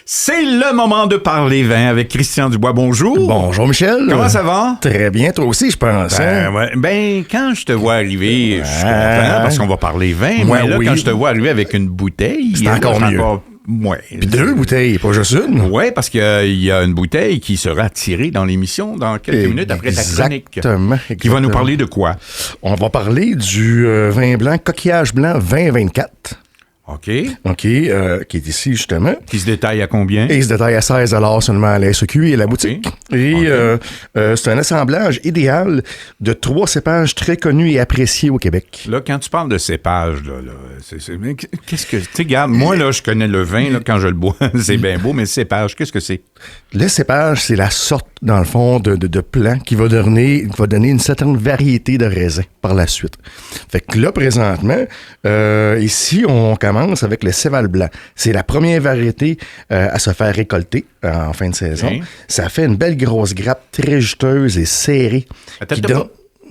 C'est le moment de parler vin avec Christian Dubois. Bonjour. Bonjour, Michel. Comment ça va? Très bien, toi aussi, je pense. Quand je te vois arriver, je suis content parce qu'on va parler vin. Moi, mais là, oui. quand je te vois arriver avec une bouteille... C'est encore mieux. Ouais. Puis 2 bouteilles, pas juste une. Oui, parce qu'il y a une bouteille qui sera tirée dans l'émission dans quelques minutes après ta chronique. Exactement. Qui va nous parler de quoi? On va parler du vin blanc, coquillage blanc 2024. OK. OK, qui est ici, justement. Qui se détaille à combien? Et il se détaille à 16 $ seulement à la SEQ et à la boutique. Et c'est un assemblage idéal de 3 cépages très connus et appréciés au Québec. Là, quand tu parles de cépage, mais qu'est-ce que... Tu sais, regarde, moi, là, je connais le vin, là, quand je le bois, c'est bien beau, mais le cépage, qu'est-ce que c'est? Le cépage, c'est la sorte, dans le fond, de plant qui va donner une certaine variété de raisins par la suite. Fait que là, présentement, ici, on commence avec le Céval blanc. C'est la première variété à se faire récolter en fin de saison. Okay. Ça fait une belle grosse grappe très juteuse et serrée.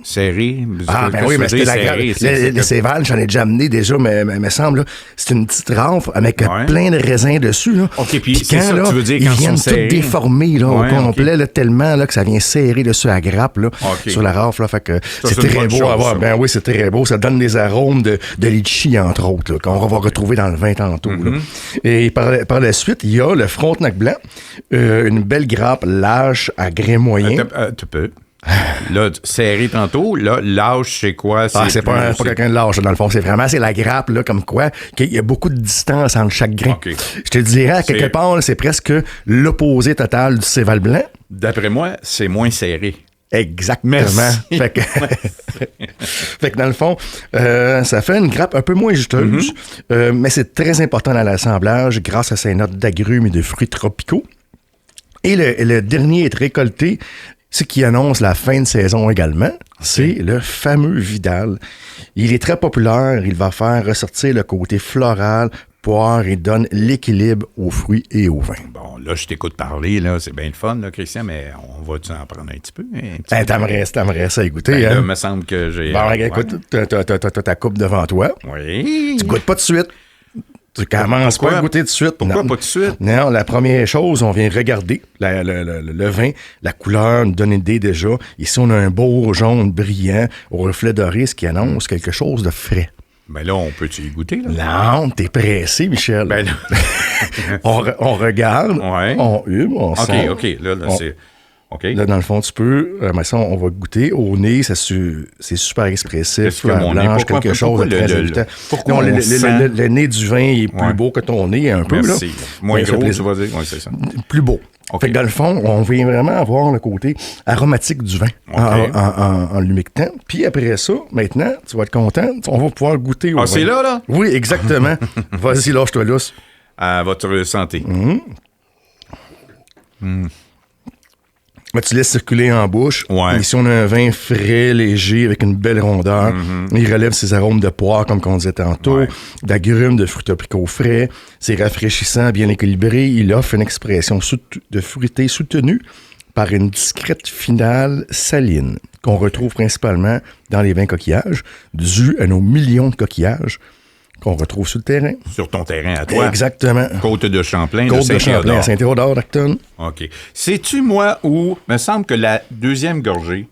Serré. Ben oui, mais c'était le Céval, j'en ai déjà amené déjà, mais me semble, là, c'est une petite rampe avec plein de raisins dessus. Là. OK, puis quand, ça, là, tu veux dire ils quand viennent tout déformés là, au complet, là, tellement là, que ça vient serrer dessus la grappe là, sur la rafle. Là, fait que c'est très beau à voir. Ben oui, c'est très beau. Ça donne des arômes de litchi, entre autres, là, qu'on va retrouver dans le vin tantôt. Là. Et par la suite, il y a le Frontenac blanc, une belle grappe lâche à grain moyen. Tu peux. Là, serré tantôt, là, lâche, c'est quoi? C'est pas quelqu'un de lâche, dans le fond. C'est la grappe, là, comme quoi, qu'il y a beaucoup de distance entre chaque grain. Okay. Je te dirais, à quelque part, c'est presque l'opposé total du Céval blanc. D'après moi, c'est moins serré. Exactement. Fait que dans le fond, ça fait une grappe un peu moins juteuse, mais c'est très important dans l'assemblage grâce à ses notes d'agrumes et de fruits tropicaux. Et le dernier est récolté, ce qui annonce la fin de saison également, c'est le fameux Vidal. Il est très populaire, il va faire ressortir le côté floral, poire et donne l'équilibre aux fruits et au vin. Bon, là, je t'écoute parler, là, c'est bien le fun, là, Christian, mais on va-tu en prendre un petit peu? T'aimerais ça écouter. Là, il me semble que j'ai... Bon, écoute, t'as ta coupe devant toi. Oui. Tu goûtes pas tout de suite. Tu commences pas à goûter tout de suite. Pourquoi pas tout de suite? Non, la première chose, on vient regarder le vin, la couleur nous donne une idée déjà. Ici, on a un beau jaune brillant au reflet doré, ce qui annonce quelque chose de frais. Ben là, on peut-tu y goûter, là? Non, t'es pressé, Michel. Ben là. on regarde, on hume, on sent. OK, là, c'est... Okay. Là, dans le fond, tu peux... mais ça, on va goûter. Au nez, c'est super expressif. Fleur blanche, quelque chose de très évitant. Pourquoi le nez du vin est plus beau que ton nez, un peu. Merci. Là. Moins gros, tu vas dire. Oui, c'est ça. Plus beau. Okay. Fait que dans le fond, on vient vraiment avoir le côté aromatique du vin en l'humectant. Puis après ça, maintenant, tu vas être content, on va pouvoir goûter au vin. C'est là? Oui, exactement. Vas-y, lâche-toi lousse. À votre santé. Mais tu laisses circuler en bouche. Ouais. Ici, on a un vin frais, léger, avec une belle rondeur. Il relève ses arômes de poire, comme on disait tantôt, d'agrumes, de fruits tropicaux frais. C'est rafraîchissant, bien équilibré. Il offre une expression de fruité soutenue par une discrète finale saline qu'on retrouve principalement dans les vins coquillages, dû à nos millions de coquillages qu'on retrouve sur le terrain. Sur ton terrain à toi. Exactement. Côte de Champlain, Côte de Champlain, à Saint-Théodore d'Acton. OK. Sais-tu, moi, où me semble que la deuxième gorgée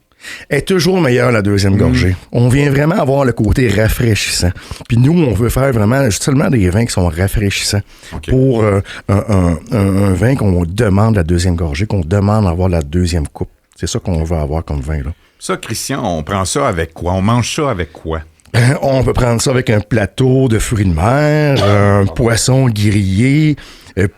est toujours meilleure, la deuxième gorgée. On vient vraiment avoir le côté rafraîchissant. Puis nous, on veut faire vraiment seulement des vins qui sont rafraîchissants. Okay. Pour un vin qu'on demande la deuxième gorgée, qu'on demande d'avoir la deuxième coupe. C'est ça qu'on veut avoir comme vin, là. Ça, Christian, on prend ça avec quoi? On mange ça avec quoi? On peut prendre ça avec un plateau de fruits de mer, un poisson grillé,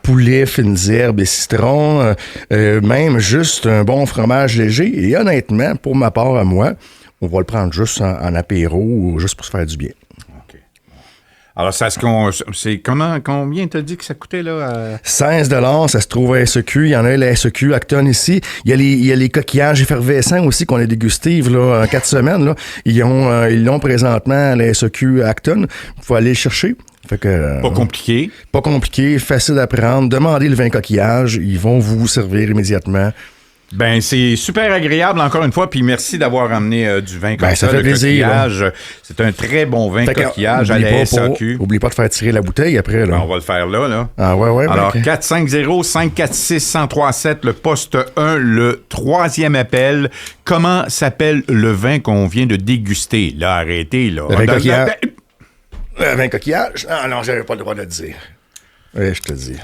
poulet, fines herbes et citron, même juste un bon fromage léger. Et honnêtement, pour ma part à moi, on va le prendre juste en apéro ou juste pour se faire du bien. OK. Alors, combien t'as dit que ça coûtait, là? 16 $, ça se trouve à SEQ. Il y en a à la SEQ, Acton ici. Il y a les coquillages effervescents aussi qu'on a dégustés là, en 4 semaines. Là. Ils l'ont présentement à la SEQ Acton. Il faut aller le chercher. Fait que, pas compliqué. Pas compliqué, facile à prendre. Demandez le vin coquillage. Ils vont vous servir immédiatement. Ben, c'est super agréable, encore une fois, puis merci d'avoir amené du vin comme ça fait plaisir. Coquillage. C'est un très bon vin coquillage à la SAQ. Oublie pas de faire tirer la bouteille après. Là. On va le faire là. Ah ouais. Alors, 450-546-1037, le poste 1, le 3e appel. Comment s'appelle le vin qu'on vient de déguster? Là, arrêtez, là. Le vin coquillage. Le vin coquillage? Ah non, j'avais pas le droit de le dire. Oui, je te dis.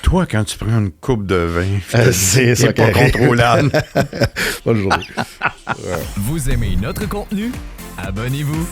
Toi, quand tu prends une coupe de vin, c'est ça pas contrôlable. Bonne journée. Vous aimez notre contenu? Abonnez-vous.